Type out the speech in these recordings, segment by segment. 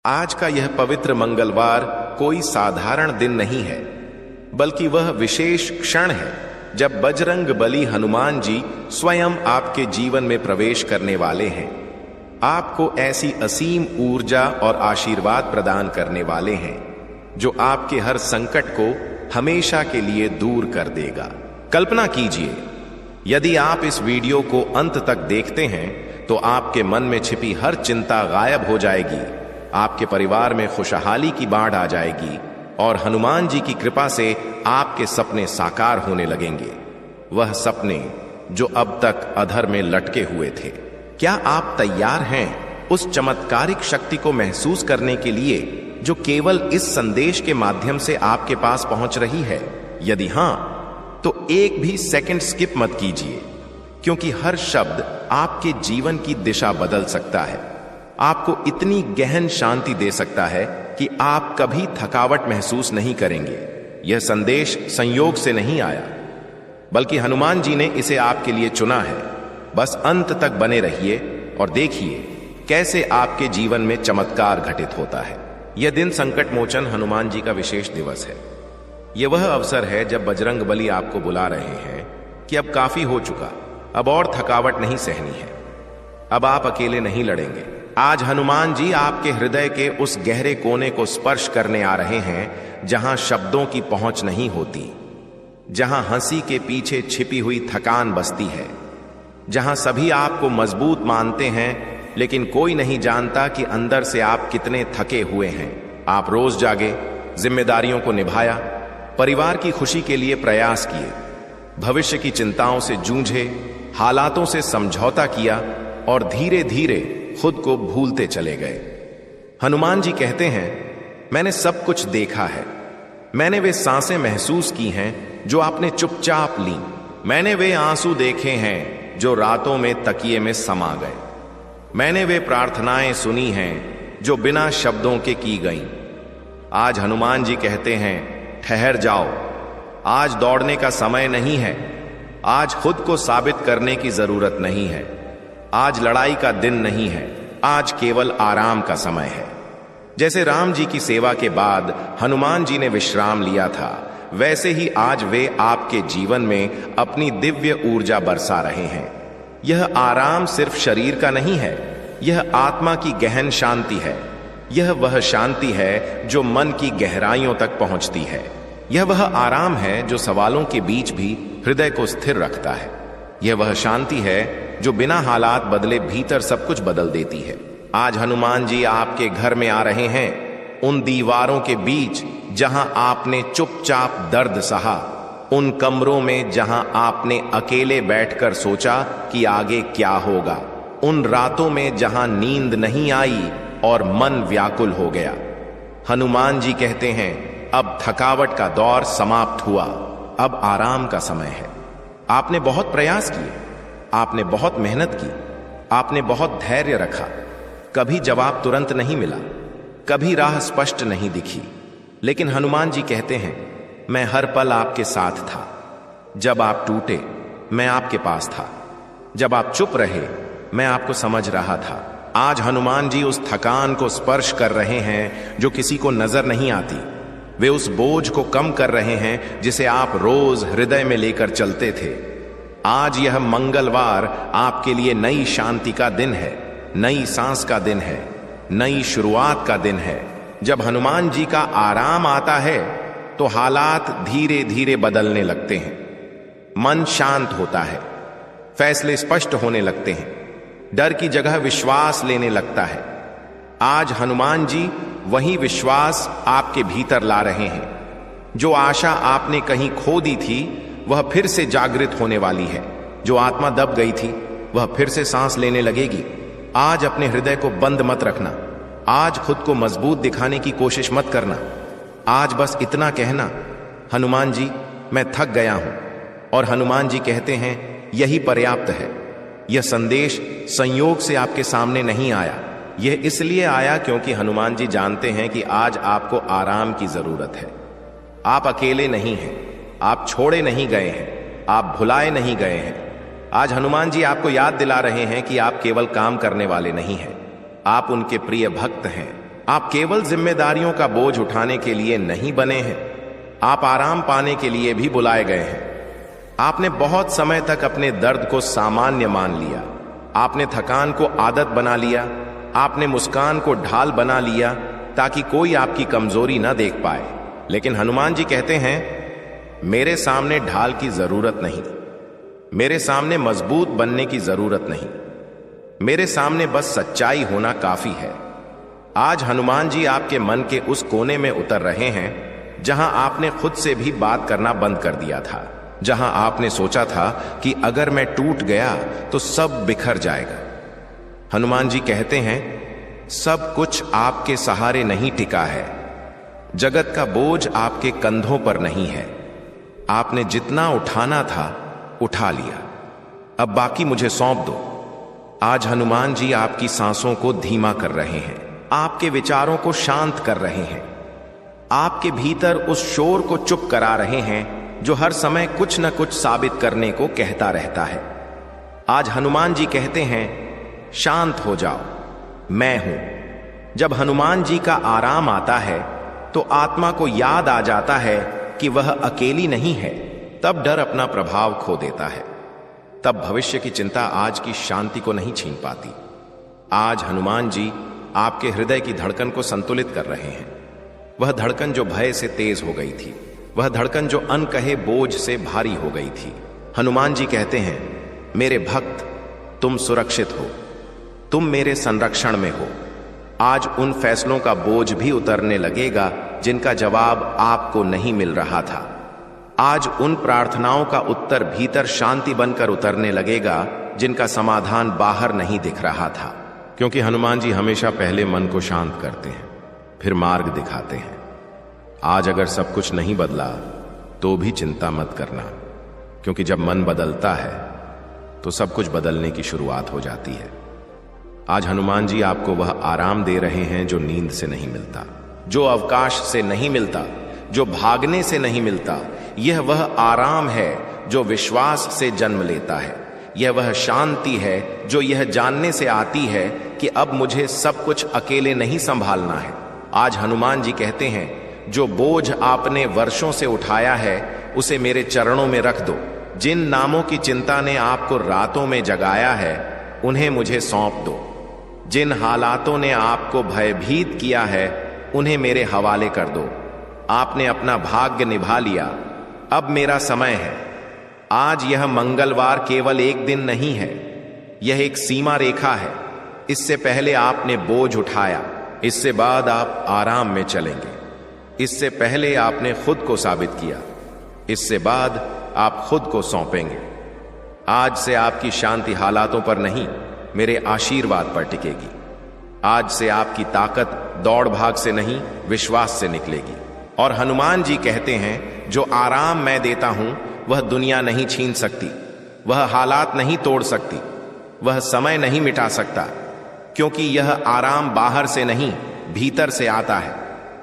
आज का यह पवित्र मंगलवार कोई साधारण दिन नहीं है, बल्कि वह विशेष क्षण है जब बजरंग बली हनुमान जी स्वयं आपके जीवन में प्रवेश करने वाले हैं। आपको ऐसी असीम ऊर्जा और आशीर्वाद प्रदान करने वाले हैं जो आपके हर संकट को हमेशा के लिए दूर कर देगा। कल्पना कीजिए, यदि आप इस वीडियो को अंत तक देखते हैं तो आपके मन में छिपी हर चिंता गायब हो जाएगी, आपके परिवार में खुशहाली की बाढ़ आ जाएगी और हनुमान जी की कृपा से आपके सपने साकार होने लगेंगे। वह सपने जो अब तक अधर में लटके हुए थे। क्या आप तैयार हैं उस चमत्कारिक शक्ति को महसूस करने के लिए जो केवल इस संदेश के माध्यम से आपके पास पहुंच रही है? यदि हां, तो एक भी सेकंड स्किप मत कीजिए, क्योंकि हर शब्द आपके जीवन की दिशा बदल सकता है, आपको इतनी गहन शांति दे सकता है कि आप कभी थकावट महसूस नहीं करेंगे। यह संदेश संयोग से नहीं आया, बल्कि हनुमान जी ने इसे आपके लिए चुना है। बस अंत तक बने रहिए और देखिए कैसे आपके जीवन में चमत्कार घटित होता है। यह दिन संकट मोचन हनुमान जी का विशेष दिवस है। यह वह अवसर है जब बजरंग बली आपको बुला रहे हैं कि अब काफी हो चुका, अब और थकावट नहीं सहनी है, अब आप अकेले नहीं लड़ेंगे। आज हनुमान जी आपके हृदय के उस गहरे कोने को स्पर्श करने आ रहे हैं जहां शब्दों की पहुंच नहीं होती, जहां हंसी के पीछे छिपी हुई थकान बसती है, जहां सभी आपको मजबूत मानते हैं लेकिन कोई नहीं जानता कि अंदर से आप कितने थके हुए हैं। आप रोज जागे, जिम्मेदारियों को निभाया, परिवार की खुशी के लिए प्रयास किए, भविष्य की चिंताओं से जूझे, हालातों से समझौता किया और धीरे धीरे खुद को भूलते चले गए। हनुमान जी कहते हैं, मैंने सब कुछ देखा है, मैंने वे सांसें महसूस की हैं जो आपने चुपचाप ली, मैंने वे आंसू देखे हैं जो रातों में तकिए में समा गए, मैंने वे प्रार्थनाएं सुनी हैं जो बिना शब्दों के की गईं। आज हनुमान जी कहते हैं, ठहर जाओ, आज दौड़ने का समय नहीं है, आज खुद को साबित करने की जरूरत नहीं है, आज लड़ाई का दिन नहीं है, आज केवल आराम का समय है। जैसे राम जी की सेवा के बाद हनुमान जी ने विश्राम लिया था, वैसे ही आज वे आपके जीवन में अपनी दिव्य ऊर्जा बरसा रहे हैं। यह आराम सिर्फ शरीर का नहीं है, यह आत्मा की गहन शांति है। यह वह शांति है जो मन की गहराइयों तक पहुंचती है। यह वह आराम है जो सवालों के बीच भी हृदय को स्थिर रखता है। यह वह शांति है जो बिना हालात बदले भीतर सब कुछ बदल देती है। आज हनुमान जी आपके घर में आ रहे हैं, उन दीवारों के बीच जहां आपने चुपचाप दर्द सहा, उन कमरों में जहां आपने अकेले बैठकर सोचा कि आगे क्या होगा, उन रातों में जहां नींद नहीं आई और मन व्याकुल हो गया। हनुमान जी कहते हैं, अब थकावट का दौर समाप्त हुआ, अब आराम का समय है। आपने बहुत प्रयास किए, आपने बहुत मेहनत की, आपने बहुत धैर्य रखा, कभी जवाब तुरंत नहीं मिला, कभी राह स्पष्ट नहीं दिखी, लेकिन हनुमान जी कहते हैं, मैं हर पल आपके साथ था। जब आप टूटे, मैं आपके पास था, जब आप चुप रहे, मैं आपको समझ रहा था। आज हनुमान जी उस थकान को स्पर्श कर रहे हैं जो किसी को नजर नहीं आती। वे उस बोझ को कम कर रहे हैं जिसे आप रोज हृदय में लेकर चलते थे। आज यह मंगलवार आपके लिए नई शांति का दिन है, नई सांस का दिन है, नई शुरुआत का दिन है। जब हनुमान जी का आराम आता है तो हालात धीरे धीरे बदलने लगते हैं, मन शांत होता है, फैसले स्पष्ट होने लगते हैं, डर की जगह विश्वास लेने लगता है। आज हनुमान जी वही विश्वास आपके भीतर ला रहे हैं। जो आशा आपने कहीं खो दी थी वह फिर से जागृत होने वाली है। जो आत्मा दब गई थी वह फिर से सांस लेने लगेगी। आज अपने हृदय को बंद मत रखना, आज खुद को मजबूत दिखाने की कोशिश मत करना। आज बस इतना कहना, हनुमान जी मैं थक गया हूं, और हनुमान जी कहते हैं, यही पर्याप्त है। यह संदेश संयोग से आपके सामने नहीं आया, यह इसलिए आया क्योंकि हनुमान जी जानते हैं कि आज आपको आराम की जरूरत है। आप अकेले नहीं हैं, आप छोड़े नहीं गए हैं, आप भुलाए नहीं गए हैं। आज हनुमान जी आपको याद दिला रहे हैं कि आप केवल काम करने वाले नहीं हैं, आप उनके प्रिय भक्त हैं। आप केवल जिम्मेदारियों का बोझ उठाने के लिए नहीं बने हैं, आप आराम पाने के लिए भी बुलाए गए हैं। आपने बहुत समय तक अपने दर्द को सामान्य मान लिया, आपने थकान को आदत बना लिया, आपने मुस्कान को ढाल बना लिया ताकि कोई आपकी कमजोरी ना देख पाए। लेकिन हनुमान जी कहते हैं, मेरे सामने ढाल की जरूरत नहीं, मेरे सामने मजबूत बनने की जरूरत नहीं, मेरे सामने बस सच्चाई होना काफी है। आज हनुमान जी आपके मन के उस कोने में उतर रहे हैं जहां आपने खुद से भी बात करना बंद कर दिया था, जहां आपने सोचा था कि अगर मैं टूट गया तो सब बिखर जाएगा। हनुमान जी कहते हैं, सब कुछ आपके सहारे नहीं टिका है, जगत का बोझ आपके कंधों पर नहीं है, आपने जितना उठाना था उठा लिया, अब बाकी मुझे सौंप दो। आज हनुमान जी आपकी सांसों को धीमा कर रहे हैं, आपके विचारों को शांत कर रहे हैं, आपके भीतर उस शोर को चुप करा रहे हैं जो हर समय कुछ न कुछ साबित करने को कहता रहता है। आज हनुमान जी कहते हैं, शांत हो जाओ, मैं हूं। जब हनुमान जी का आराम आता है तो आत्मा को याद आ जाता है कि वह अकेली नहीं है, तब डर अपना प्रभाव खो देता है, तब भविष्य की चिंता आज की शांति को नहीं छीन पाती। आज हनुमान जी आपके हृदय की धड़कन को संतुलित कर रहे हैं, वह धड़कन जो भय से तेज हो गई थी, वह धड़कन जो अनकहे बोझ से भारी हो गई थी। हनुमान जी कहते हैं, मेरे भक्त, तुम सुरक्षित हो, तुम मेरे संरक्षण में हो। आज उन फैसलों का बोझ भी उतरने लगेगा जिनका जवाब आपको नहीं मिल रहा था। आज उन प्रार्थनाओं का उत्तर भीतर शांति बनकर उतरने लगेगा जिनका समाधान बाहर नहीं दिख रहा था। क्योंकि हनुमान जी हमेशा पहले मन को शांत करते हैं, फिर मार्ग दिखाते हैं। आज अगर सब कुछ नहीं बदला तो भी चिंता मत करना, क्योंकि जब मन बदलता है तो सब कुछ बदलने की शुरुआत हो जाती है। आज हनुमान जी आपको वह आराम दे रहे हैं जो नींद से नहीं मिलता, जो अवकाश से नहीं मिलता, जो भागने से नहीं मिलता। यह वह आराम है जो विश्वास से जन्म लेता है, यह वह शांति है जो यह जानने से आती है कि अब मुझे सब कुछ अकेले नहीं संभालना है। आज हनुमान जी कहते हैं, जो बोझ आपने वर्षों से उठाया है उसे मेरे चरणों में रख दो। जिन नामों की चिंता ने आपको रातों में जगाया है उन्हें मुझे सौंप दो। जिन हालातों ने आपको भयभीत किया है उन्हें मेरे हवाले कर दो। आपने अपना भाग्य निभा लिया, अब मेरा समय है। आज यह मंगलवार केवल एक दिन नहीं है, यह एक सीमा रेखा है। इससे पहले आपने बोझ उठाया, इससे बाद आप आराम में चलेंगे। इससे पहले आपने खुद को साबित किया, इससे बाद आप खुद को सौंपेंगे। आज से आपकी शांति हालातों पर नहीं, मेरे आशीर्वाद पर टिकेगी। आज से आपकी ताकत दौड़ भाग से नहीं, विश्वास से निकलेगी। और हनुमान जी कहते हैं, जो आराम मैं देता हूं वह दुनिया नहीं छीन सकती, वह हालात नहीं तोड़ सकती, वह समय नहीं मिटा सकता, क्योंकि यह आराम बाहर से नहीं भीतर से आता है।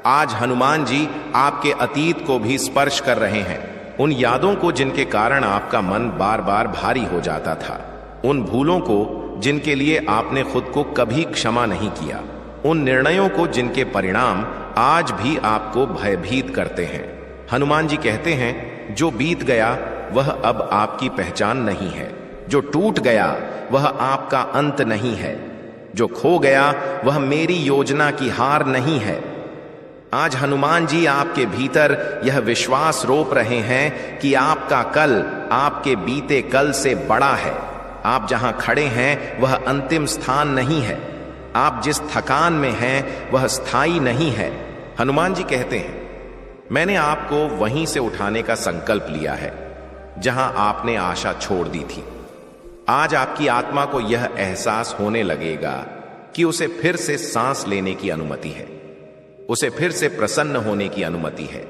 आज हनुमान जी आपके अतीत को भी स्पर्श कर रहे हैं, उन यादों को जिनके कारण आपका मन बार बार भारी हो जाता था, उन भूलों को जिनके लिए आपने खुद को कभी क्षमा नहीं किया, उन निर्णयों को जिनके परिणाम आज भी आपको भयभीत करते हैं। हनुमान जी कहते हैं, जो बीत गया वह अब आपकी पहचान नहीं है, जो टूट गया वह आपका अंत नहीं है, जो खो गया वह मेरी योजना की हार नहीं है। आज हनुमान जी आपके भीतर यह विश्वास रोप रहे हैं कि आपका कल आपके बीते कल से बड़ा है। आप जहां खड़े हैं वह अंतिम स्थान नहीं है, आप जिस थकान में हैं वह स्थायी नहीं है। हनुमान जी कहते हैं, मैंने आपको वहीं से उठाने का संकल्प लिया है जहां आपने आशा छोड़ दी थी। आज आपकी आत्मा को यह एहसास होने लगेगा कि उसे फिर से सांस लेने की अनुमति है, उसे फिर से प्रसन्न होने की अनुमति है,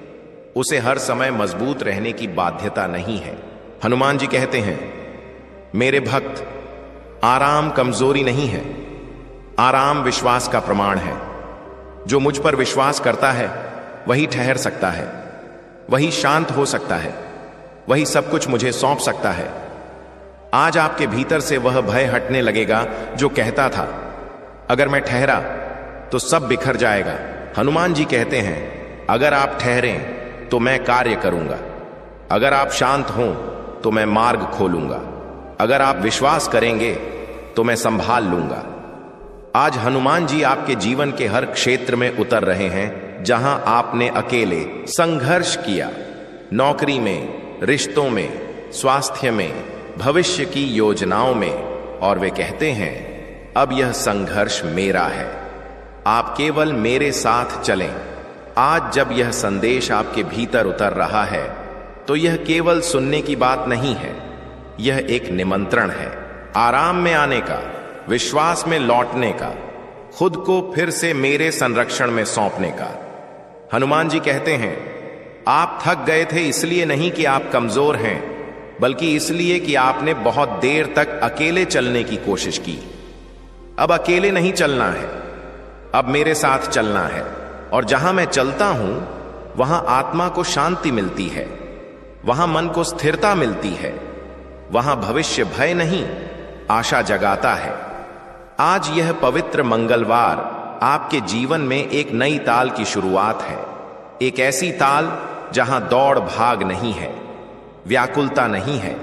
उसे हर समय मजबूत रहने की बाध्यता नहीं है। हनुमान जी कहते हैं, मेरे भक्त, आराम कमजोरी नहीं है, आराम विश्वास का प्रमाण है। जो मुझ पर विश्वास करता है वही ठहर सकता है, वही शांत हो सकता है, वही सब कुछ मुझे सौंप सकता है। आज आपके भीतर से वह भय हटने लगेगा जो कहता था, अगर मैं ठहरा तो सब बिखर जाएगा। हनुमान जी कहते हैं, अगर आप ठहरें तो मैं कार्य करूंगा, अगर आप शांत हों तो मैं मार्ग खोलूंगा, अगर आप विश्वास करेंगे तो मैं संभाल लूंगा। आज हनुमान जी आपके जीवन के हर क्षेत्र में उतर रहे हैं जहां आपने अकेले संघर्ष किया, नौकरी में, रिश्तों में, स्वास्थ्य में, भविष्य की योजनाओं में, और वे कहते हैं अब यह संघर्ष मेरा है, आप केवल मेरे साथ चलें। आज जब यह संदेश आपके भीतर उतर रहा है तो यह केवल सुनने की बात नहीं है, यह एक निमंत्रण है आराम में आने का, विश्वास में लौटने का, खुद को फिर से मेरे संरक्षण में सौंपने का। हनुमान जी कहते हैं, आप थक गए थे इसलिए नहीं कि आप कमजोर हैं, बल्कि इसलिए कि आपने बहुत देर तक अकेले चलने की कोशिश की। अब अकेले नहीं चलना है, अब मेरे साथ चलना है, और जहां मैं चलता हूं वहां आत्मा को शांति मिलती है, वहां मन को स्थिरता मिलती है, वहां भविष्य भय नहीं आशा जगाता है। आज यह पवित्र मंगलवार आपके जीवन में एक नई ताल की शुरुआत है, एक ऐसी ताल जहां दौड़ भाग नहीं है, व्याकुलता नहीं है,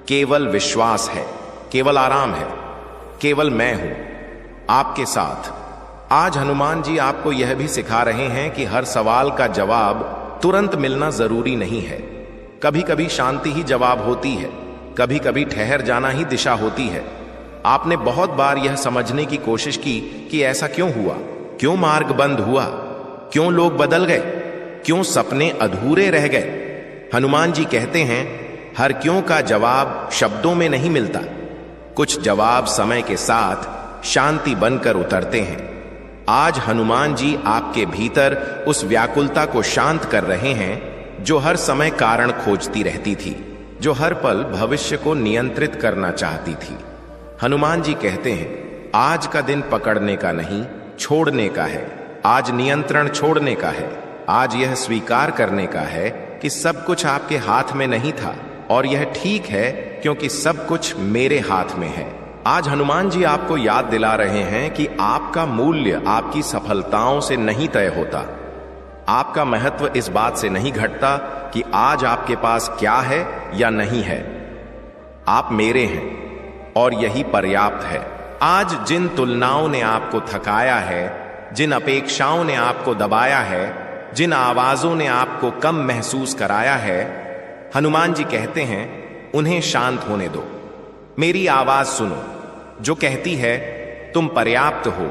केवल विश्वास है, केवल आराम है, केवल मैं हूं आपके साथ। आज हनुमान जी आपको यह भी सिखा रहे हैं कि हर सवाल का जवाब तुरंत मिलना जरूरी नहीं है। कभी कभी शांति ही जवाब होती है, कभी कभी ठहर जाना ही दिशा होती है। आपने बहुत बार यह समझने की कोशिश की कि ऐसा क्यों हुआ, क्यों मार्ग बंद हुआ, क्यों लोग बदल गए, क्यों सपने अधूरे रह गए। हनुमान जी कहते हैं, हर क्यों का जवाब शब्दों में नहीं मिलता, कुछ जवाब समय के साथ शांति बनकर उतरते हैं। आज हनुमान जी आपके भीतर उस व्याकुलता को शांत कर रहे हैं जो हर समय कारण खोजती रहती थी, जो हर पल भविष्य को नियंत्रित करना चाहती थी। हनुमान जी कहते हैं, आज का दिन पकड़ने का नहीं, छोड़ने का है। आज नियंत्रण छोड़ने का है। आज यह स्वीकार करने का है कि सब कुछ आपके हाथ में नहीं था, और यह ठीक है क्योंकि सब कुछ मेरे हाथ में है। आज हनुमान जी आपको याद दिला रहे हैं कि आपका मूल्य आपकी सफलताओं से नहीं तय होता, आपका महत्व इस बात से नहीं घटता कि आज आपके पास क्या है या नहीं है। आप मेरे हैं और यही पर्याप्त है। आज जिन तुलनाओं ने आपको थकाया है, जिन अपेक्षाओं ने आपको दबाया है, जिन आवाजों ने आपको कम महसूस कराया है, हनुमान जी कहते हैं उन्हें शांत होने दो। मेरी आवाज सुनो जो कहती है तुम पर्याप्त हो,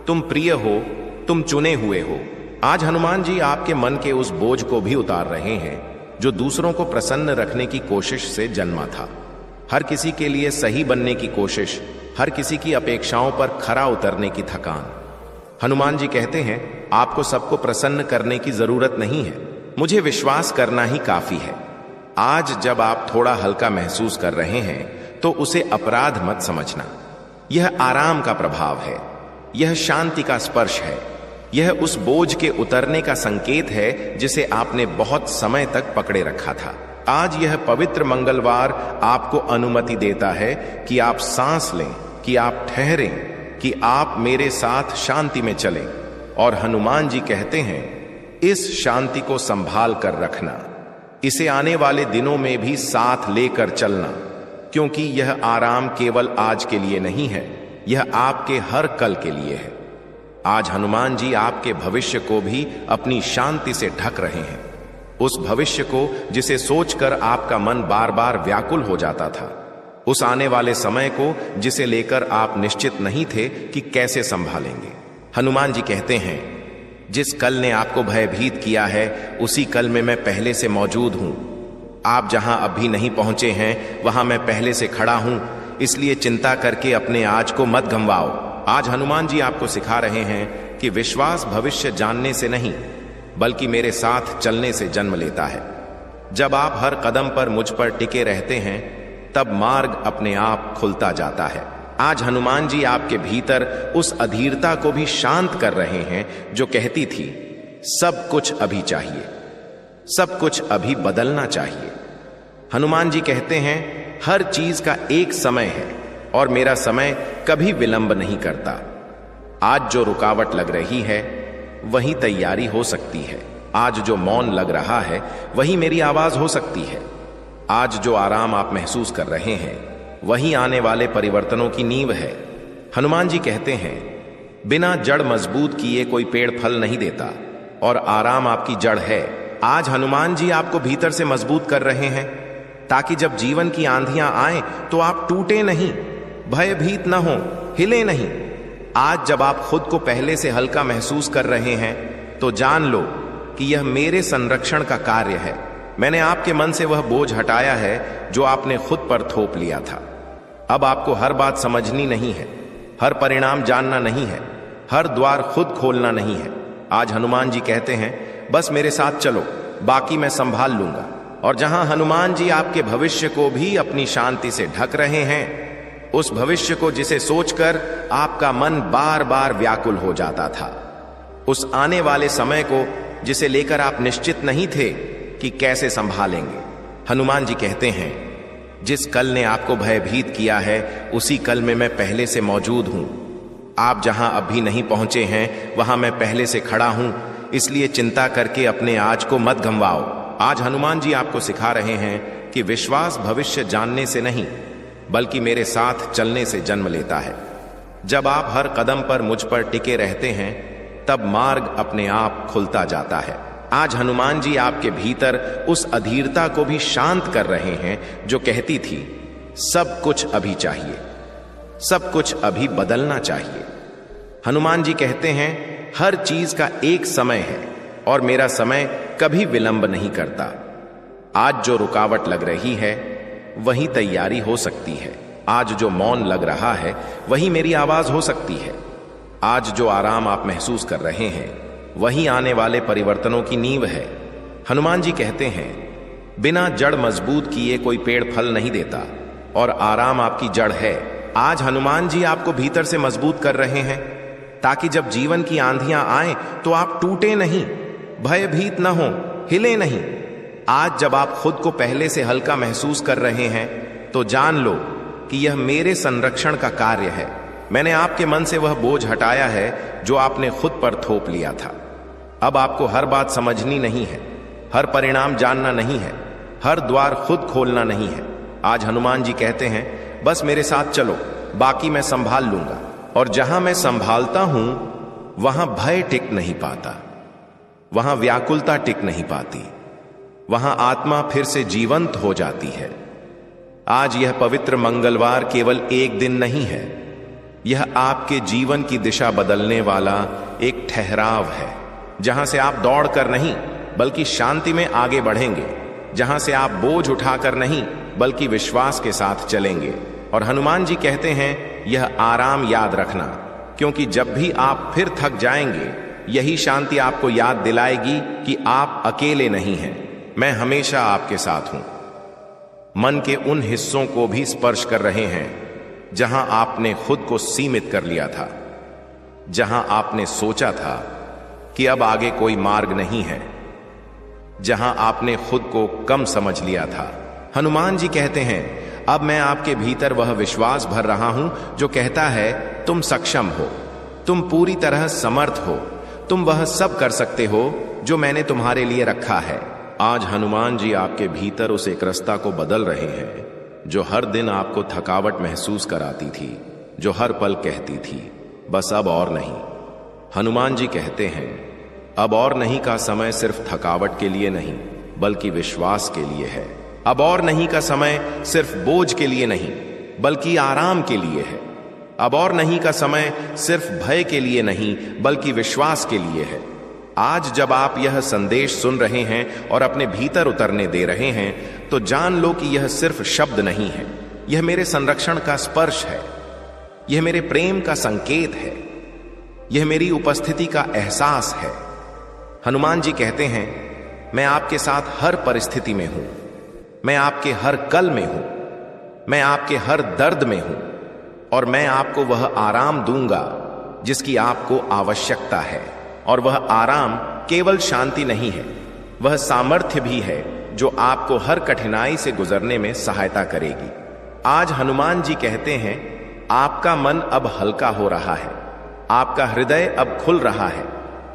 तुम प्रिय हो, तुम चुने हुए हो। आज हनुमान जी आपके मन के उस बोझ को भी उतार रहे हैं जो दूसरों को प्रसन्न रखने की कोशिश से जन्मा था। हर किसी के लिए सही बनने की कोशिश, हर किसी की अपेक्षाओं पर खरा उतरने की थकान। हनुमान जी कहते हैं, आपको सबको प्रसन्न करने की जरूरत नहीं है, मुझे विश्वास करना ही काफी है। आज जब आप थोड़ा हल्का महसूस कर रहे हैं तो उसे अपराध मत समझना। यह आराम का प्रभाव है, यह शांति का स्पर्श है, यह उस बोझ के उतरने का संकेत है जिसे आपने बहुत समय तक पकड़े रखा था। आज यह पवित्र मंगलवार आपको अनुमति देता है कि आप सांस लें, कि आप ठहरें, कि आप मेरे साथ शांति में चलें। और हनुमान जी कहते हैं, इस शांति को संभाल कर रखना, इसे आने वाले दिनों में भी साथ लेकर चलना, क्योंकि यह आराम केवल आज के लिए नहीं है, यह आपके हर कल के लिए है। आज हनुमान जी आपके भविष्य को भी अपनी शांति से ढक रहे हैं, उस भविष्य को जिसे सोचकर आपका मन बार बार व्याकुल हो जाता था, उस आने वाले समय को जिसे लेकर आप निश्चित नहीं थे कि कैसे संभालेंगे। हनुमान जी कहते हैं, जिस कल ने आपको भयभीत किया है उसी कल में मैं पहले से मौजूद हूं। आप जहां अभी नहीं पहुंचे हैं वहां मैं पहले से खड़ा हूं, इसलिए चिंता करके अपने आज को मत गंवाओ। आज हनुमान जी आपको सिखा रहे हैं कि विश्वास भविष्य जानने से नहीं बल्कि मेरे साथ चलने से जन्म लेता है। जब आप हर कदम पर मुझ पर टिके रहते हैं तब मार्ग अपने आप खुलता जाता है। आज हनुमान जी आपके भीतर उस अधीरता को भी शांत कर रहे हैं जो कहती थी, सब कुछ अभी चाहिए, सब कुछ अभी बदलना चाहिए। हनुमान जी कहते हैं, हर चीज का एक समय है और मेरा समय कभी विलंब नहीं करता। आज जो रुकावट लग रही है वही तैयारी हो सकती है। आज जो मौन लग रहा है वही मेरी आवाज हो सकती है। आज जो आराम आप महसूस कर रहे हैं वही आने वाले परिवर्तनों की नींव है। हनुमान जी कहते हैं, बिना जड़ मजबूत किए कोई पेड़ फल नहीं देता, और आराम आपकी जड़ है। आज हनुमान जी आपको भीतर से मजबूत कर रहे हैं, ताकि जब जीवन की आंधियां आए तो आप टूटे नहीं, भयभीत ना हो, हिले नहीं। आज जब आप खुद को पहले से हल्का महसूस कर रहे हैं तो जान लो कि यह मेरे संरक्षण का कार्य है। मैंने आपके मन से वह बोझ हटाया है जो आपने खुद पर थोप लिया था। अब आपको हर बात समझनी नहीं है, हर परिणाम जानना नहीं है, हर द्वार खुद खोलना नहीं है। आज हनुमान जी कहते हैं, बस मेरे साथ चलो, बाकी मैं संभाल लूंगा। और जहां हनुमान जी आपके भविष्य को भी अपनी शांति से ढक रहे हैं, उस भविष्य को जिसे सोचकर आपका मन बार बार व्याकुल हो जाता था, उस आने वाले समय को जिसे लेकर आप निश्चित नहीं थे कि कैसे संभालेंगे। हनुमान जी कहते हैं, जिस कल ने आपको भयभीत किया है उसी कल में मैं पहले से मौजूद हूं। आप जहां अभी नहीं पहुंचे हैं वहां मैं पहले से खड़ा हूं, इसलिए चिंता करके अपने आज को मत गंवाओ। आज हनुमान जी आपको सिखा रहे हैं कि विश्वास भविष्य जानने से नहीं बल्कि मेरे साथ चलने से जन्म लेता है। जब आप हर कदम पर मुझ पर टिके रहते हैं तब मार्ग अपने आप खुलता जाता है। आज हनुमान जी आपके भीतर उस अधीरता को भी शांत कर रहे हैं जो कहती थी, सब कुछ अभी चाहिए, सब कुछ अभी बदलना चाहिए। हनुमान जी कहते हैं, हर चीज का एक समय है और मेरा समय कभी विलंब नहीं करता। आज जो रुकावट लग रही है वही तैयारी हो सकती है। आज जो मौन लग रहा है वही मेरी आवाज हो सकती है। आज जो आराम आप महसूस कर रहे हैं वही आने वाले परिवर्तनों की नींव है। हनुमान जी कहते हैं, बिना जड़ मजबूत किए कोई पेड़ फल नहीं देता, और आराम आपकी जड़ है। आज हनुमान जी आपको भीतर से मजबूत कर रहे हैं, ताकि जब जीवन की आंधियां आए तो आप टूटे नहीं, भयभीत ना हो, हिले नहीं। आज जब आप खुद को पहले से हल्का महसूस कर रहे हैं तो जान लो कि यह मेरे संरक्षण का कार्य है। मैंने आपके मन से वह बोझ हटाया है जो आपने खुद पर थोप लिया था। अब आपको हर बात समझनी नहीं है, हर परिणाम जानना नहीं है, हर द्वार खुद खोलना नहीं है। आज हनुमान जी कहते हैं, बस मेरे साथ चलो, बाकी मैं संभाल लूंगा। और जहां मैं संभालता हूं वहां भय टिक नहीं पाता, वहां व्याकुलता टिक नहीं पाती, वहां आत्मा फिर से जीवंत हो जाती है। आज यह पवित्र मंगलवार केवल एक दिन नहीं है, यह आपके जीवन की दिशा बदलने वाला एक ठहराव है, जहां से आप दौड़कर नहीं बल्कि शांति में आगे बढ़ेंगे, जहां से आप बोझ उठाकर नहीं बल्कि विश्वास के साथ चलेंगे। और हनुमान जी कहते हैं, यह आराम याद रखना, क्योंकि जब भी आप फिर थक जाएंगे यही शांति आपको याद दिलाएगी कि आप अकेले नहीं हैं, मैं हमेशा आपके साथ हूं। मन के उन हिस्सों को भी स्पर्श कर रहे हैं जहां आपने खुद को सीमित कर लिया था, जहां आपने सोचा था कि अब आगे कोई मार्ग नहीं है, जहां आपने खुद को कम समझ लिया था। हनुमान जी कहते हैं, अब मैं आपके भीतर वह विश्वास भर रहा हूं जो कहता है, तुम सक्षम हो, तुम पूरी तरह समर्थ हो, तुम वह सब कर सकते हो जो मैंने तुम्हारे लिए रखा है। आज हनुमान जी आपके भीतर उस एक रास्ता को बदल रहे हैं जो हर दिन आपको थकावट महसूस कराती थी, जो हर पल कहती थी, बस अब और नहीं। हनुमान जी कहते हैं, अब और नहीं का समय सिर्फ थकावट के लिए नहीं बल्कि विश्वास के लिए है। अब और नहीं का समय सिर्फ बोझ के लिए नहीं बल्कि आराम के लिए है। अब और नहीं का समय सिर्फ भय के लिए नहीं बल्कि विश्वास के लिए है। आज जब आप यह संदेश सुन रहे हैं और अपने भीतर उतरने दे रहे हैं तो जान लो कि यह सिर्फ शब्द नहीं है, यह मेरे संरक्षण का स्पर्श है, यह मेरे प्रेम का संकेत है, यह मेरी उपस्थिति का एहसास है। हनुमान जी कहते हैं, मैं आपके साथ हर परिस्थिति में हूं, मैं आपके हर कल में हूं, मैं आपके हर दर्द में हूं, और मैं आपको वह आराम दूंगा जिसकी आपको आवश्यकता है। और वह आराम केवल शांति नहीं है, वह सामर्थ्य भी है जो आपको हर कठिनाई से गुजरने में सहायता करेगी। आज हनुमान जी कहते हैं, आपका मन अब हल्का हो रहा है, आपका हृदय अब खुल रहा है,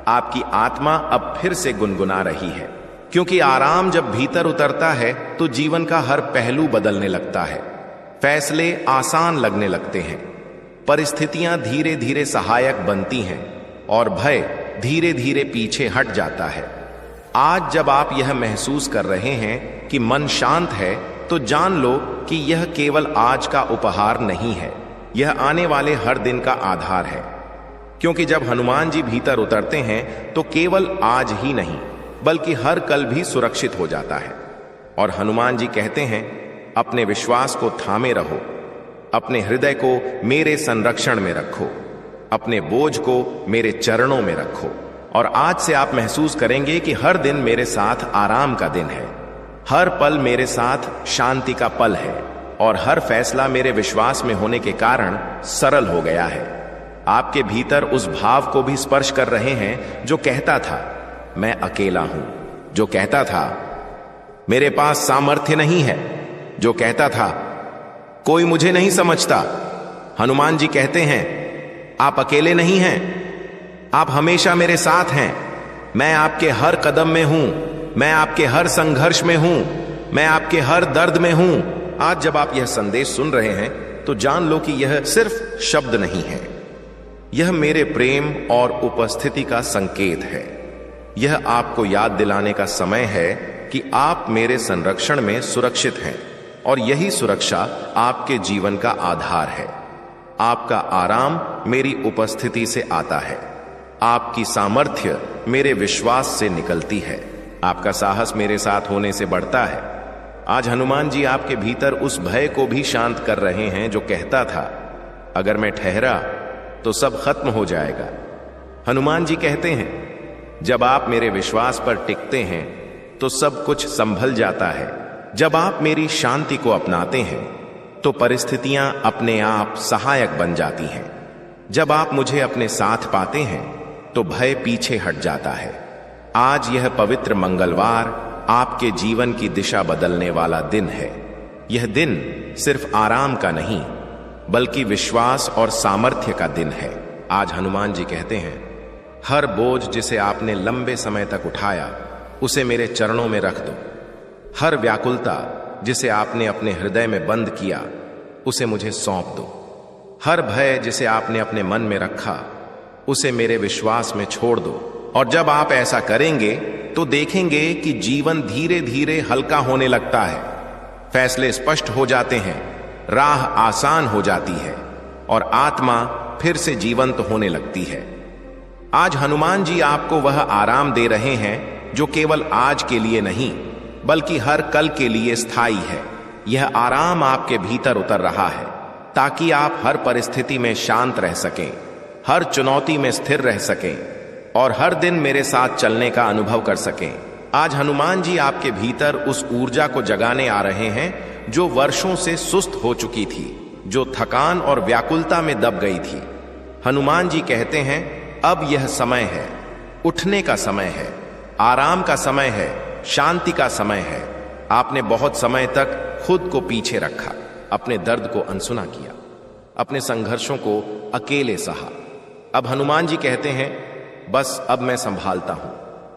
आपकी आत्मा अब फिर से गुनगुना रही है, क्योंकि आराम जब भीतर उतरता है तो जीवन का हर पहलू बदलने लगता है। फैसले आसान लगने लगते हैं, परिस्थितियां धीरे धीरे सहायक बनती हैं और भय धीरे धीरे पीछे हट जाता है। आज जब आप यह महसूस कर रहे हैं कि मन शांत है, तो जान लो कि यह केवल आज का उपहार नहीं है, यह आने वाले हर दिन का आधार है। क्योंकि जब हनुमान जी भीतर उतरते हैं तो केवल आज ही नहीं बल्कि हर कल भी सुरक्षित हो जाता है। और हनुमान जी कहते हैं, अपने विश्वास को थामे रहो, अपने हृदय को मेरे संरक्षण में रखो, अपने बोझ को मेरे चरणों में रखो। और आज से आप महसूस करेंगे कि हर दिन मेरे साथ आराम का दिन है, हर पल मेरे साथ शांति का पल है और हर फैसला मेरे विश्वास में होने के कारण सरल हो गया है। आपके भीतर उस भाव को भी स्पर्श कर रहे हैं जो कहता था मैं अकेला हूं, जो कहता था मेरे पास सामर्थ्य नहीं है, जो कहता था कोई मुझे नहीं समझता। हनुमान जी कहते हैं, आप अकेले नहीं हैं, आप हमेशा मेरे साथ हैं। मैं आपके हर कदम में हूं, मैं आपके हर संघर्ष में हूं, मैं आपके हर दर्द में हूं। आज जब आप यह संदेश सुन रहे हैं तो जान लो कि यह सिर्फ शब्द नहीं है, यह मेरे प्रेम और उपस्थिति का संकेत है। यह आपको याद दिलाने का समय है कि आप मेरे संरक्षण में सुरक्षित हैं और यही सुरक्षा आपके जीवन का आधार है। आपका आराम मेरी उपस्थिति से आता है, आपकी सामर्थ्य मेरे विश्वास से निकलती है, आपका साहस मेरे साथ होने से बढ़ता है। आज हनुमान जी आपके भीतर उस भय को भी शांत कर रहे हैं जो कहता था अगर मैं ठहरा तो सब खत्म हो जाएगा। हनुमान जी कहते हैं, जब आप मेरे विश्वास पर टिकते हैं तो सब कुछ संभल जाता है। जब आप मेरी शांति को अपनाते हैं तो परिस्थितियां अपने आप सहायक बन जाती हैं। जब आप मुझे अपने साथ पाते हैं तो भय पीछे हट जाता है। आज यह पवित्र मंगलवार आपके जीवन की दिशा बदलने वाला दिन है। यह दिन सिर्फ आराम का नहीं बल्कि विश्वास और सामर्थ्य का दिन है। आज हनुमान जी कहते हैं, हर बोझ जिसे आपने लंबे समय तक उठाया उसे मेरे चरणों में रख दो। हर व्याकुलता जिसे आपने अपने हृदय में बंद किया उसे मुझे सौंप दो। हर भय जिसे आपने अपने मन में रखा उसे मेरे विश्वास में छोड़ दो। और जब आप ऐसा करेंगे तो देखेंगे कि जीवन धीरे धीरे हल्का होने लगता है, फैसले स्पष्ट हो जाते हैं, राह आसान हो जाती है और आत्मा फिर से जीवंत होने लगती है। आज हनुमान जी आपको वह आराम दे रहे हैं जो केवल आज के लिए नहीं बल्कि हर कल के लिए स्थायी है। यह आराम आपके भीतर उतर रहा है ताकि आप हर परिस्थिति में शांत रह सकें, हर चुनौती में स्थिर रह सकें और हर दिन मेरे साथ चलने का अनुभव कर सकें। आज हनुमान जी आपके भीतर उस ऊर्जा को जगाने आ रहे हैं जो वर्षों से सुस्त हो चुकी थी, जो थकान और व्याकुलता में दब गई थी। हनुमान जी कहते हैं, अब यह समय है, उठने का समय है, आराम का समय है, शांति का समय है। आपने बहुत समय तक खुद को पीछे रखा, अपने दर्द को अनसुना किया, अपने संघर्षों को अकेले सहा। अब हनुमान जी कहते हैं, बस अब मैं संभालता हूं।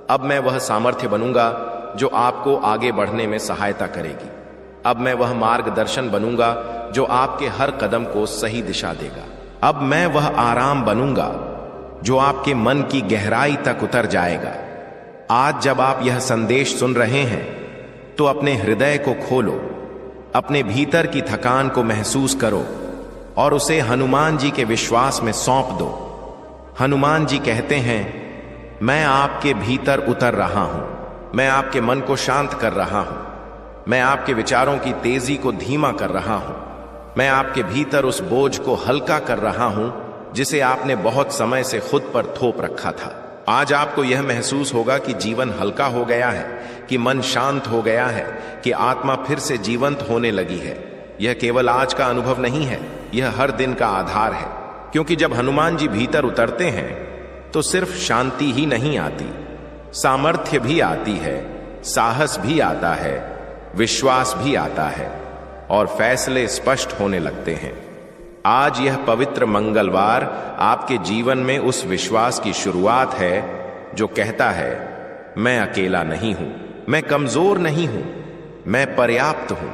अब मैं वह सामर्थ्य बनूंगा जो आपको आगे बढ़ने में सहायता करेगी। अब मैं वह मार्गदर्शन बनूंगा जो आपके हर कदम को सही दिशा देगा। अब मैं वह आराम बनूंगा जो आपके मन की गहराई तक उतर जाएगा। आज जब आप यह संदेश सुन रहे हैं तो अपने हृदय को खोलो, अपने भीतर की थकान को महसूस करो और उसे हनुमान जी के विश्वास में सौंप दो। हनुमान जी कहते हैं, मैं आपके भीतर उतर रहा हूं, मैं आपके मन को शांत कर रहा हूं, मैं आपके विचारों की तेजी को धीमा कर रहा हूं, मैं आपके भीतर उस बोझ को हल्का कर रहा हूं जिसे आपने बहुत समय से खुद पर थोप रखा था। आज आपको यह महसूस होगा कि जीवन हल्का हो गया है, कि मन शांत हो गया है, कि आत्मा फिर से जीवंत होने लगी है। यह केवल आज का अनुभव नहीं है, यह हर दिन का आधार है। क्योंकि जब हनुमान जी भीतर उतरते हैं तो सिर्फ शांति ही नहीं आती, सामर्थ्य भी आती है, साहस भी आता है, विश्वास भी आता है और फैसले स्पष्ट होने लगते हैं। आज यह पवित्र मंगलवार आपके जीवन में उस विश्वास की शुरुआत है जो कहता है, मैं अकेला नहीं हूं, मैं कमजोर नहीं हूं, मैं पर्याप्त हूं।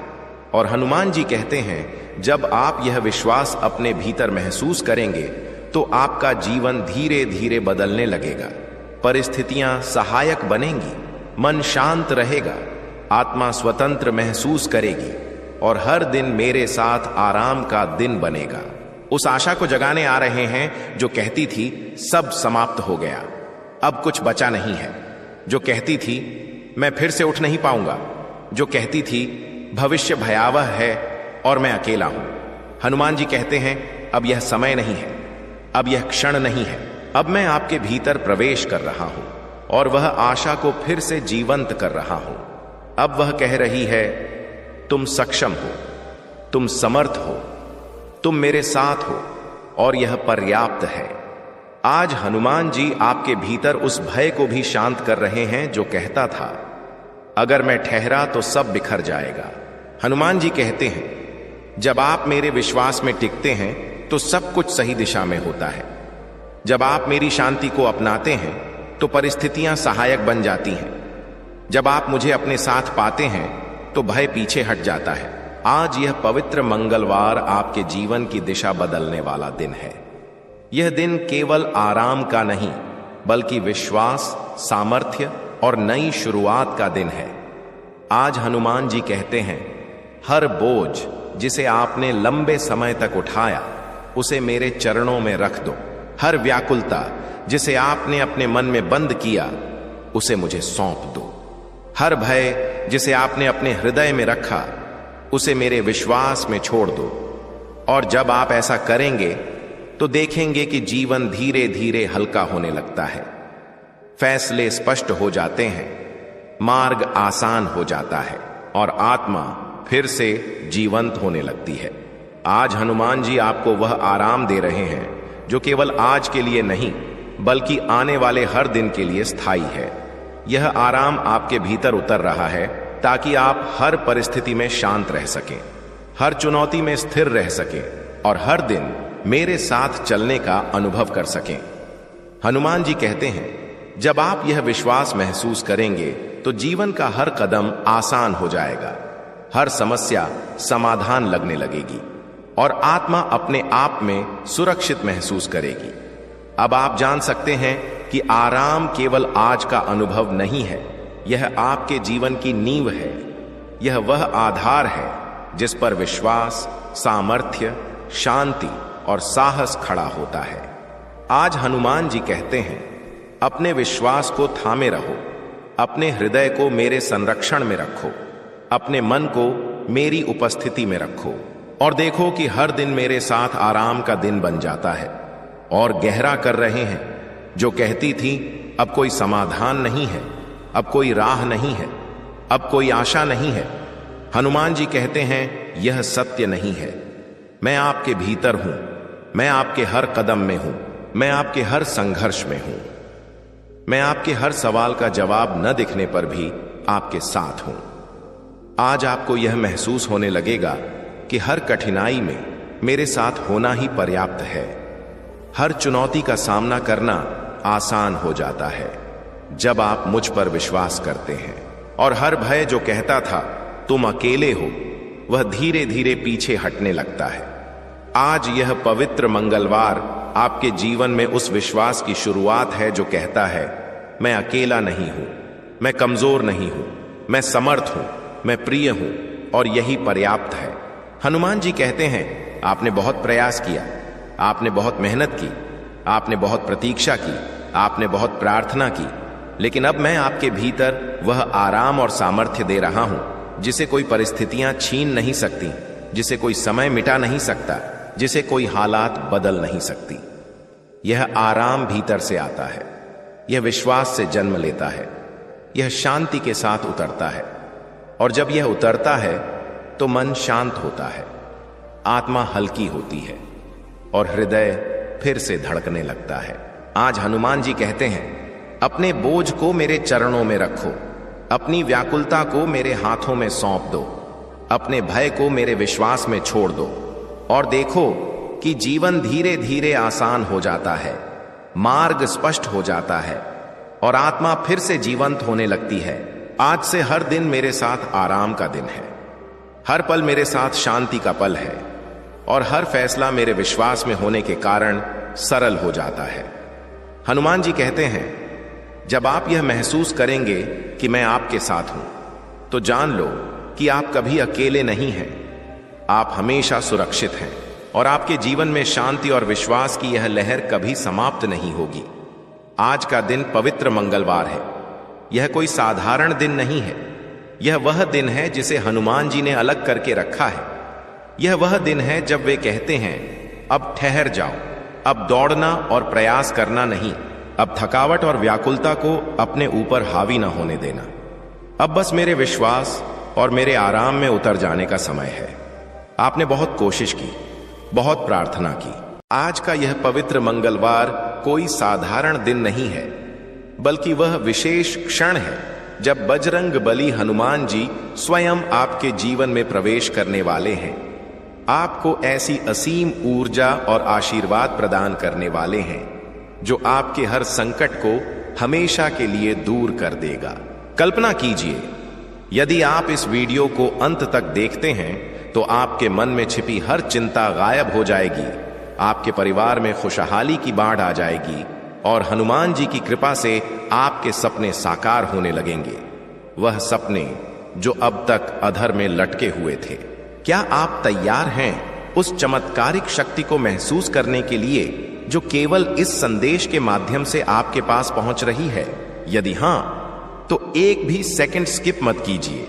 और हनुमान जी कहते हैं, जब आप यह विश्वास अपने भीतर महसूस करेंगे तो आपका जीवन धीरे धीरे बदलने लगेगा। परिस्थितियां सहायक बनेंगी, मन शांत रहेगा, आत्मा स्वतंत्र महसूस करेगी और हर दिन मेरे साथ आराम का दिन बनेगा। उस आशा को जगाने आ रहे हैं जो कहती थी सब समाप्त हो गया, अब कुछ बचा नहीं है। जो कहती थी मैं फिर से उठ नहीं पाऊंगा। जो कहती थी भविष्य भयावह है और मैं अकेला हूं। हनुमान जी कहते हैं, अब यह समय नहीं है, अब यह क्षण नहीं है, अब मैं आपके भीतर प्रवेश कर रहा हूं और वह आशा को फिर से जीवंत कर रहा हूं। अब वह कह रही है, तुम सक्षम हो, तुम समर्थ हो, तुम मेरे साथ हो और यह पर्याप्त है। आज हनुमान जी आपके भीतर उस भय को भी शांत कर रहे हैं जो कहता था, अगर मैं ठहरा तो सब बिखर जाएगा। हनुमान जी कहते हैं, जब आप मेरे विश्वास में टिकते हैं तो सब कुछ सही दिशा में होता है। जब आप मेरी शांति को अपनाते हैं तो परिस्थितियां सहायक बन जाती हैं। जब आप मुझे अपने साथ पाते हैं तो भय पीछे हट जाता है। आज यह पवित्र मंगलवार आपके जीवन की दिशा बदलने वाला दिन है। यह दिन केवल आराम का नहीं, बल्कि विश्वास, सामर्थ्य और नई शुरुआत का दिन है। आज हनुमान जी कहते हैं, हर बोझ जिसे आपने लंबे समय तक उठाया उसे मेरे चरणों में रख दो। हर व्याकुलता जिसे आपने अपने मन में बंद किया उसे मुझे सौंप दो। हर भय जिसे आपने अपने हृदय में रखा उसे मेरे विश्वास में छोड़ दो। और जब आप ऐसा करेंगे तो देखेंगे कि जीवन धीरे धीरे हल्का होने लगता है, फैसले स्पष्ट हो जाते हैं, मार्ग आसान हो जाता है और आत्मा फिर से जीवंत होने लगती है। आज हनुमान जी आपको वह आराम दे रहे हैं जो केवल आज के लिए नहीं, बल्कि आने वाले हर दिन के लिए स्थायी है। यह आराम आपके भीतर उतर रहा है ताकि आप हर परिस्थिति में शांत रह सकें, हर चुनौती में स्थिर रह सकें और हर दिन मेरे साथ चलने का अनुभव कर सकें। हनुमान जी कहते हैं, जब आप यह विश्वास महसूस करेंगे तो जीवन का हर कदम आसान हो जाएगा, हर समस्या समाधान लगने लगेगी और आत्मा अपने आप में सुरक्षित महसूस करेगी। अब आप जान सकते हैं कि आराम केवल आज का अनुभव नहीं है, यह आपके जीवन की नींव है। यह वह आधार है जिस पर विश्वास, सामर्थ्य, शांति और साहस खड़ा होता है। आज हनुमान जी कहते हैं, अपने विश्वास को थामे रहो, अपने हृदय को मेरे संरक्षण में रखो, अपने मन को मेरी उपस्थिति में रखो और देखो कि हर दिन मेरे साथ आराम का दिन बन जाता है। और गहरा कर रहे हैं, जो कहती थी अब कोई समाधान नहीं है, अब कोई राह नहीं है, अब कोई आशा नहीं है। हनुमान जी कहते हैं, यह सत्य नहीं है। मैं आपके भीतर हूं, मैं आपके हर कदम में हूं, मैं आपके हर संघर्ष में हूं, मैं आपके हर सवाल का जवाब न दिखने पर भी आपके साथ हूं। आज आपको यह महसूस होने लगेगा कि हर कठिनाई में मेरे साथ होना ही पर्याप्त है। हर चुनौती का सामना करना आसान हो जाता है जब आप मुझ पर विश्वास करते हैं। और हर भय जो कहता था तुम अकेले हो, वह धीरे धीरे पीछे हटने लगता है। आज यह पवित्र मंगलवार आपके जीवन में उस विश्वास की शुरुआत है जो कहता है, मैं अकेला नहीं हूं, मैं कमजोर नहीं हूं, मैं समर्थ हूं, मैं प्रिय हूं और यही पर्याप्त है। हनुमान जी कहते हैं, आपने बहुत प्रयास किया, आपने बहुत मेहनत की, आपने बहुत प्रतीक्षा की, आपने बहुत प्रार्थना की, लेकिन अब मैं आपके भीतर वह आराम और सामर्थ्य दे रहा हूं जिसे कोई परिस्थितियां छीन नहीं सकती, जिसे कोई समय मिटा नहीं सकता, जिसे कोई हालात बदल नहीं सकती। यह आराम भीतर से आता है, यह विश्वास से जन्म लेता है, यह शांति के साथ उतरता है और जब यह उतरता है तो मन शांत होता है, आत्मा हल्की होती है और हृदय फिर से धड़कने लगता है। आज हनुमान जी कहते हैं, अपने बोझ को मेरे चरणों में रखो, अपनी व्याकुलता को मेरे हाथों में सौंप दो, अपने भय को मेरे विश्वास में छोड़ दो और देखो कि जीवन धीरे धीरे आसान हो जाता है, मार्ग स्पष्ट हो जाता है और आत्मा फिर से जीवंत होने लगती है। आज से हर दिन मेरे साथ आराम का दिन है, हर पल मेरे साथ शांति का पल है और हर फैसला मेरे विश्वास में होने के कारण सरल हो जाता है। हनुमान जी कहते हैं, जब आप यह महसूस करेंगे कि मैं आपके साथ हूं, तो जान लो कि आप कभी अकेले नहीं हैं। आप हमेशा सुरक्षित हैं और आपके जीवन में शांति और विश्वास की यह लहर कभी समाप्त नहीं होगी। आज का दिन पवित्र मंगलवार है। यह कोई साधारण दिन नहीं है। यह वह दिन है जिसे हनुमान जी ने अलग करके रखा है। यह वह दिन है जब वे कहते हैं, अब ठहर जाओ, अब दौड़ना और प्रयास करना नहीं, अब थकावट और व्याकुलता को अपने ऊपर हावी न होने देना। अब बस मेरे विश्वास और मेरे आराम में उतर जाने का समय है। आपने बहुत कोशिश की, बहुत प्रार्थना की। आज का यह पवित्र मंगलवार कोई साधारण दिन नहीं है, बल्कि वह विशेष क्षण है जब बजरंग बली हनुमान जी स्वयं आपके जीवन में प्रवेश करने वाले हैं। आपको ऐसी असीम ऊर्जा और आशीर्वाद प्रदान करने वाले हैं जो आपके हर संकट को हमेशा के लिए दूर कर देगा। कल्पना कीजिए, यदि आप इस वीडियो को अंत तक देखते हैं तो आपके मन में छिपी हर चिंता गायब हो जाएगी, आपके परिवार में खुशहाली की बाढ़ आ जाएगी और हनुमान जी की कृपा से आपके सपने साकार होने लगेंगे। वह सपने जो अब तक अधर में लटके हुए थे। क्या आप तैयार हैं उस चमत्कारिक शक्ति को महसूस करने के लिए जो केवल इस संदेश के माध्यम से आपके पास पहुंच रही है? यदि हां, तो एक भी सेकंड स्किप मत कीजिए,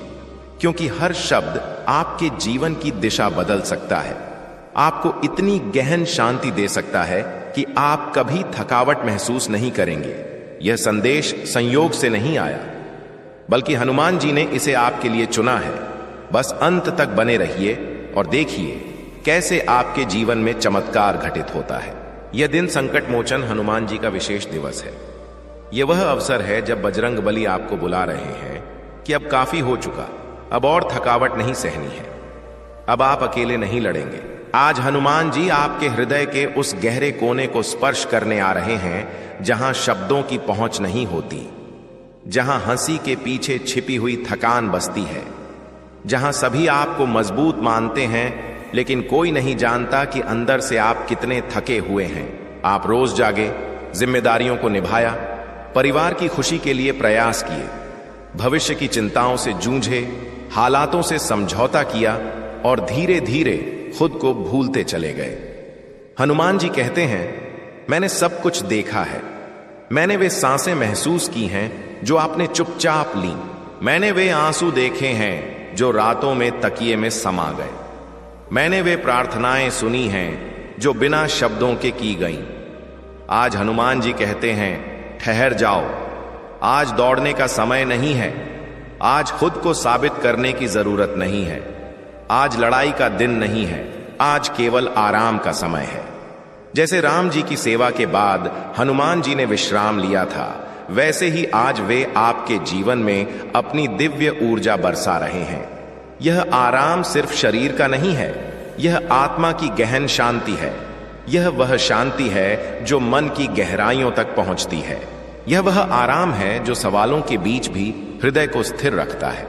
क्योंकि हर शब्द आपके जीवन की दिशा बदल सकता है, आपको इतनी गहन शांति दे सकता है कि आप कभी थकावट महसूस नहीं करेंगे। यह संदेश संयोग से नहीं आया, बल्कि हनुमान जी ने इसे आपके लिए चुना है। बस अंत तक बने रहिए और देखिए कैसे आपके जीवन में चमत्कार घटित होता है। यह दिन संकट मोचन हनुमान जी का विशेष दिवस है। यह वह अवसर है जब बजरंग बली आपको बुला रहे हैं कि अब काफी हो चुका, अब और थकावट नहीं सहनी है, अब आप अकेले नहीं लड़ेंगे। आज हनुमान जी आपके हृदय के उस गहरे कोने को स्पर्श करने आ रहे हैं जहां शब्दों की पहुंच नहीं होती, जहां हंसी के पीछे छिपी हुई थकान बसती है, जहां सभी आपको मजबूत मानते हैं लेकिन कोई नहीं जानता कि अंदर से आप कितने थके हुए हैं। आप रोज जागे, जिम्मेदारियों को निभाया, परिवार की खुशी के लिए प्रयास किए, भविष्य की चिंताओं से जूझे, हालातों से समझौता किया और धीरे धीरे खुद को भूलते चले गए। हनुमान जी कहते हैं, मैंने सब कुछ देखा है। मैंने वे सांसें महसूस की हैं जो आपने चुपचाप ली। मैंने वे आंसू देखे हैं जो रातों में तकिए में समा गए। मैंने वे प्रार्थनाएं सुनी हैं जो बिना शब्दों के की गईं। आज हनुमान जी कहते हैं, ठहर जाओ, आज दौड़ने का समय नहीं है, आज खुद को साबित करने की जरूरत नहीं है, आज लड़ाई का दिन नहीं है, आज केवल आराम का समय है। जैसे राम जी की सेवा के बाद हनुमान जी ने विश्राम लिया था, वैसे ही आज वे आपके जीवन में अपनी दिव्य ऊर्जा बरसा रहे हैं। यह आराम सिर्फ शरीर का नहीं है, यह आत्मा की गहन शांति है। यह वह शांति है जो मन की गहराइयों तक पहुंचती है। यह वह आराम है जो सवालों के बीच भी हृदय को स्थिर रखता है।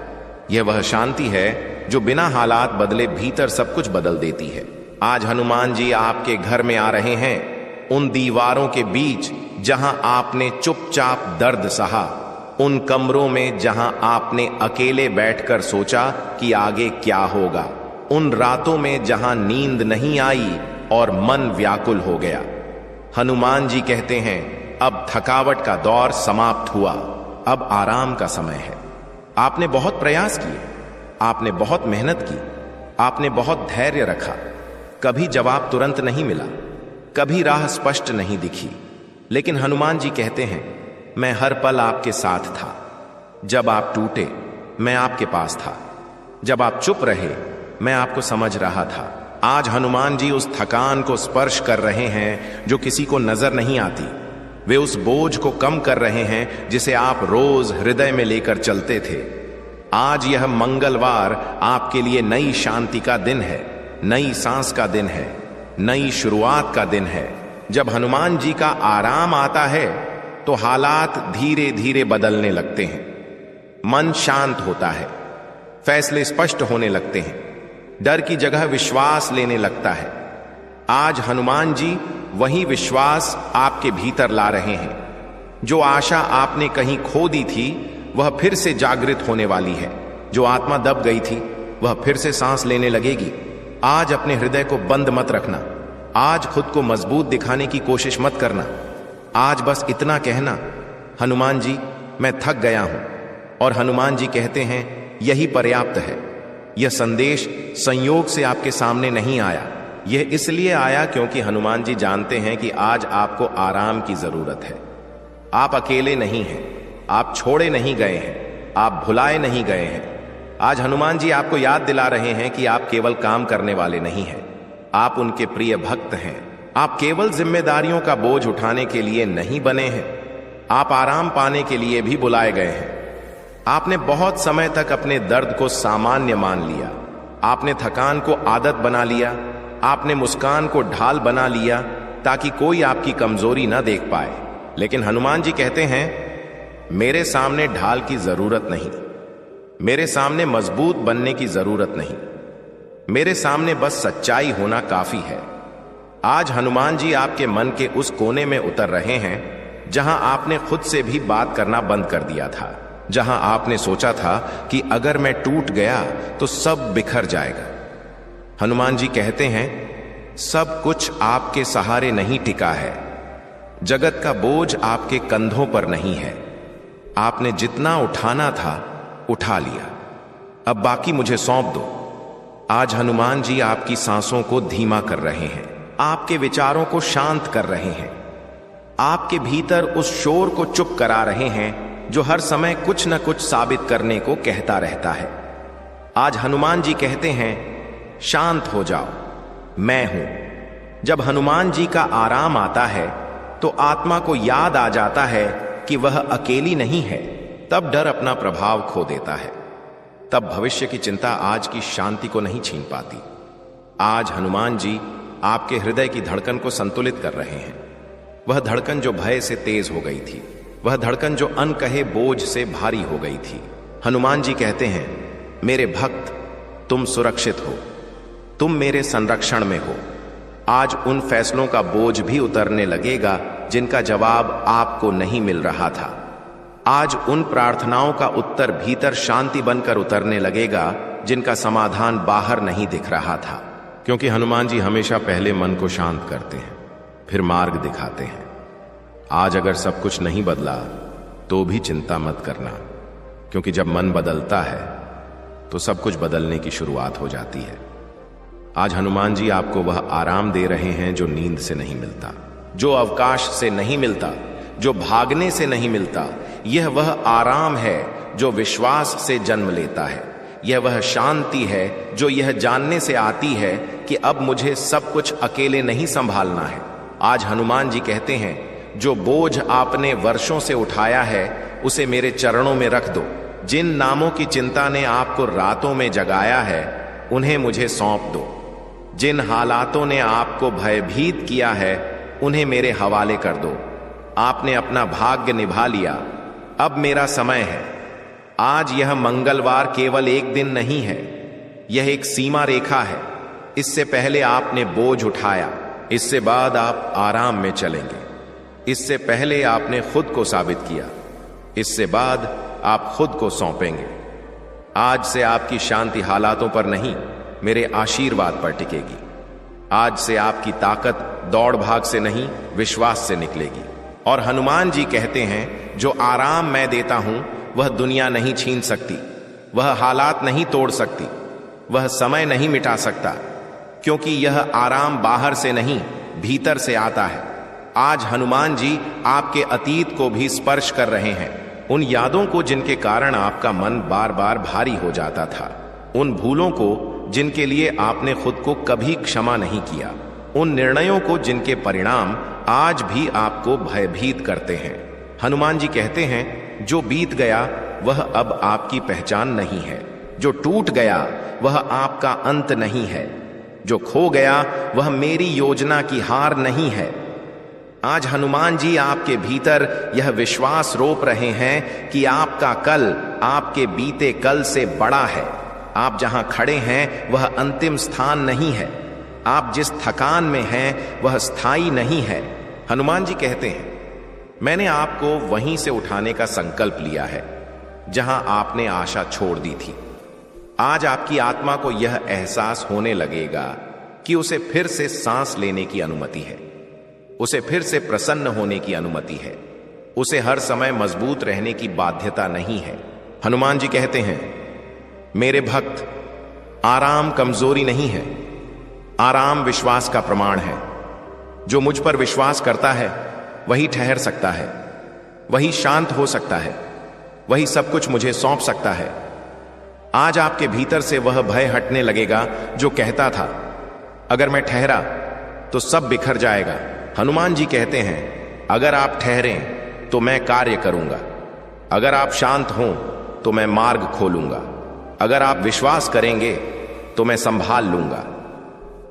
यह वह शांति है जो बिना हालात बदले भीतर सब कुछ बदल देती है। आज हनुमान जी आपके घर में आ रहे हैं, उन दीवारों के बीच जहां आपने चुपचाप दर्द सहा, उन कमरों में जहां आपने अकेले बैठकर सोचा कि आगे क्या होगा, उन रातों में जहां नींद नहीं आई और मन व्याकुल हो गया। हनुमान जी कहते हैं, अब थकावट का दौर समाप्त हुआ, अब आराम का समय है। आपने बहुत प्रयास किए, आपने बहुत मेहनत की, आपने बहुत धैर्य रखा। कभी जवाब तुरंत नहीं मिला, कभी राह स्पष्ट नहीं दिखी, लेकिन हनुमान जी कहते हैं, मैं हर पल आपके साथ था। जब आप टूटे, मैं आपके पास था। जब आप चुप रहे, मैं आपको समझ रहा था। आज हनुमान जी उस थकान को स्पर्श कर रहे हैं जो किसी को नजर नहीं आती। वे उस बोझ को कम कर रहे हैं जिसे आप रोज हृदय में लेकर चलते थे। आज यह मंगलवार आपके लिए नई शांति का दिन है, नई सांस का दिन है, नई शुरुआत का दिन है। जब हनुमान जी का आराम आता है तो हालात धीरे धीरे बदलने लगते हैं। मन शांत होता है, फैसले स्पष्ट होने लगते हैं, डर की जगह विश्वास लेने लगता है। आज हनुमान जी वही विश्वास आपके भीतर ला रहे हैं। जो आशा आपने कहीं खो दी थी वह फिर से जागृत होने वाली है। जो आत्मा दब गई थी वह फिर से सांस लेने लगेगी। आज अपने हृदय को बंद मत रखना। आज खुद को मजबूत दिखाने की कोशिश मत करना। आज बस इतना कहना, हनुमान जी मैं थक गया हूं। और हनुमान जी कहते हैं यही पर्याप्त है। यह संदेश संयोग से आपके सामने नहीं आया। यह इसलिए आया क्योंकि हनुमान जी जानते हैं कि आज आपको आराम की जरूरत है। आप अकेले नहीं हैं, आप छोड़े नहीं गए हैं, आप भुलाए नहीं गए हैं। आज हनुमान जी आपको याद दिला रहे हैं कि आप केवल काम करने वाले नहीं हैं, आप उनके प्रिय भक्त हैं। आप केवल जिम्मेदारियों का बोझ उठाने के लिए नहीं बने हैं, आप आराम पाने के लिए भी बुलाए गए हैं। आपने बहुत समय तक अपने दर्द को सामान्य मान लिया, आपने थकान को आदत बना लिया, आपने मुस्कान को ढाल बना लिया ताकि कोई आपकी कमजोरी ना देख पाए। लेकिन हनुमान जी कहते हैं मेरे सामने ढाल की जरूरत नहीं, मेरे सामने मजबूत बनने की जरूरत नहीं, मेरे सामने बस सच्चाई होना काफी है। आज हनुमान जी आपके मन के उस कोने में उतर रहे हैं जहां आपने खुद से भी बात करना बंद कर दिया था, जहां आपने सोचा था कि अगर मैं टूट गया तो सब बिखर जाएगा। हनुमान जी कहते हैं सब कुछ आपके सहारे नहीं टिका है, जगत का बोझ आपके कंधों पर नहीं है। आपने जितना उठाना था उठा लिया, अब बाकी मुझे सौंप दो। आज हनुमान जी आपकी सांसों को धीमा कर रहे हैं, आपके विचारों को शांत कर रहे हैं, आपके भीतर उस शोर को चुप करा रहे हैं जो हर समय कुछ न कुछ साबित करने को कहता रहता है। आज हनुमान जी कहते हैं शांत हो जाओ, मैं हूं। जब हनुमान जी का आराम आता है तो आत्मा को याद आ जाता है कि वह अकेली नहीं है। तब डर अपना प्रभाव खो देता है, तब भविष्य की चिंता आज की शांति को नहीं छीन पाती। आज हनुमान जी आपके हृदय की धड़कन को संतुलित कर रहे हैं। वह धड़कन जो भय से तेज हो गई थी, वह धड़कन जो अनकहे बोझ से भारी हो गई थी। हनुमान जी कहते हैं मेरे भक्त तुम सुरक्षित हो, तुम मेरे संरक्षण में हो। आज उन फैसलों का बोझ भी उतरने लगेगा जिनका जवाब आपको नहीं मिल रहा था। आज उन प्रार्थनाओं का उत्तर भीतर शांति बनकर उतरने लगेगा जिनका समाधान बाहर नहीं दिख रहा था। क्योंकि हनुमान जी हमेशा पहले मन को शांत करते हैं, फिर मार्ग दिखाते हैं। आज अगर सब कुछ नहीं बदला तो भी चिंता मत करना, क्योंकि जब मन बदलता है तो सब कुछ बदलने की शुरुआत हो जाती है। आज हनुमान जी आपको वह आराम दे रहे हैं जो नींद से नहीं मिलता, जो अवकाश से नहीं मिलता, जो भागने से नहीं मिलता। यह वह आराम है जो विश्वास से जन्म लेता है। यह वह शांति है जो यह जानने से आती है कि अब मुझे सब कुछ अकेले नहीं संभालना है। आज हनुमान जी कहते हैं जो बोझ आपने वर्षों से उठाया है उसे मेरे चरणों में रख दो। जिन नामों की चिंता ने आपको रातों में जगाया है उन्हें मुझे सौंप दो। जिन हालातों ने आपको भयभीत किया है उन्हें मेरे हवाले कर दो। आपने अपना भाग्य निभा लिया, अब मेरा समय है। आज यह मंगलवार केवल एक दिन नहीं है, यह एक सीमा रेखा है। इससे पहले आपने बोझ उठाया, इससे बाद आप आराम में चलेंगे। इससे पहले आपने खुद को साबित किया, इससे बाद आप खुद को सौंपेंगे। आज से आपकी शांति हालातों पर नहीं, मेरे आशीर्वाद पर टिकेगी। आज से आपकी ताकत दौड़ भाग से नहीं, विश्वास से निकलेगी। और हनुमान जी कहते हैं जो आराम मैं देता हूं वह दुनिया नहीं छीन सकती, वह हालात नहीं तोड़ सकती, वह समय नहीं मिटा सकता, क्योंकि यह आराम बाहर से नहीं भीतर से आता है। आज हनुमान जी आपके अतीत को भी स्पर्श कर रहे हैं, उन यादों को जिनके कारण आपका मन बार बार भारी हो जाता था, उन भूलों को जिनके लिए आपने खुद को कभी क्षमा नहीं किया, उन निर्णयों को जिनके परिणाम आज भी आपको भयभीत करते हैं। हनुमान जी कहते हैं जो बीत गया वह अब आपकी पहचान नहीं है, जो टूट गया वह आपका अंत नहीं है। जो खो गया वह मेरी योजना की हार नहीं है। आज हनुमान जी आपके भीतर यह विश्वास रोप रहे हैं कि आपका कल आपके बीते कल से बड़ा है। आप जहां खड़े हैं वह अंतिम स्थान नहीं है। आप जिस थकान में हैं वह स्थायी नहीं है। हनुमान जी कहते हैं, मैंने आपको वहीं से उठाने का संकल्प लिया है जहां आपने आशा छोड़ दी थी। आज आपकी आत्मा को यह एहसास होने लगेगा कि उसे फिर से सांस लेने की अनुमति है, उसे फिर से प्रसन्न होने की अनुमति है, उसे हर समय मजबूत रहने की बाध्यता नहीं है। हनुमान जी कहते हैं, मेरे भक्त, आराम कमजोरी नहीं है, आराम विश्वास का प्रमाण है। जो मुझ पर विश्वास करता है वही ठहर सकता है, वही शांत हो सकता है, वही सब कुछ मुझे सौंप सकता है। आज आपके भीतर से वह भय हटने लगेगा जो कहता था, अगर मैं ठहरा तो सब बिखर जाएगा। हनुमान जी कहते हैं, अगर आप ठहरें तो मैं कार्य करूंगा, अगर आप शांत हों तो मैं मार्ग खोलूंगा, अगर आप विश्वास करेंगे तो मैं संभाल लूंगा।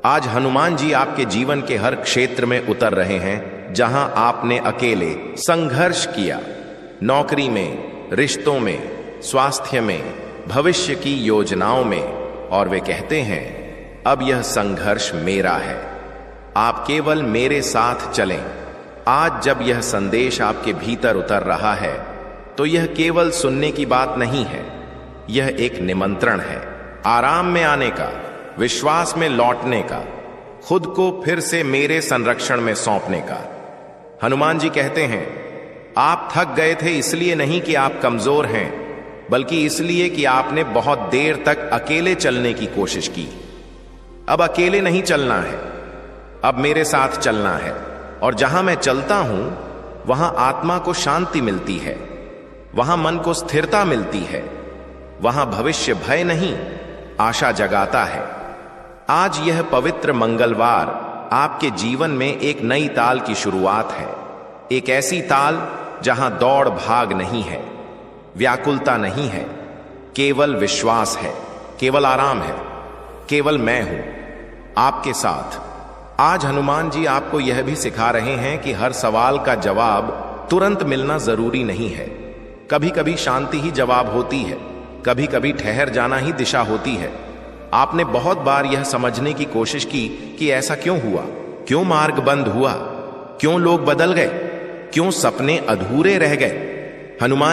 आज हनुमान जी आपके जीवन के हर क्षेत्र में उतर रहे हैं जहां आपने अकेले संघर्ष किया, नौकरी में, रिश्तों में, स्वास्थ्य में, भविष्य की योजनाओं में, और वे कहते हैं, अब यह संघर्ष मेरा है, आप केवल मेरे साथ चलें। आज जब यह संदेश आपके भीतर उतर रहा है तो यह केवल सुनने की बात नहीं है, यह एक निमंत्रण है आराम में आने का, विश्वास में लौटने का, खुद को फिर से मेरे संरक्षण में सौंपने का। हनुमान जी कहते हैं, आप थक गए थे इसलिए नहीं कि आप कमजोर हैं, बल्कि इसलिए कि आपने बहुत देर तक अकेले चलने की कोशिश की। अब अकेले नहीं चलना है, अब मेरे साथ चलना है, और जहां मैं चलता हूं वहां आत्मा को शांति मिलती है, वहां मन को स्थिरता मिलती है, वहां भविष्य भय नहीं आशा जगाता है। आज यह पवित्र मंगलवार आपके जीवन में एक नई ताल की शुरुआत है, एक ऐसी ताल जहां दौड़ भाग नहीं है, व्याकुलता नहीं है, केवल विश्वास है, केवल आराम है, केवल मैं हूं आपके साथ। आज हनुमान जी आपको यह भी सिखा रहे हैं कि हर सवाल का जवाब तुरंत मिलना जरूरी नहीं है। कभी कभी शांति ही जवाब होती है, कभी कभी ठहर जाना ही दिशा होती है। आपने बहुत बार यह समझने की कोशिश की कि ऐसा क्यों हुआ, क्यों मार्ग बंद हुआ, क्यों लोग बदल गए, क्यों सपने अधूरे रह गए। हनुमान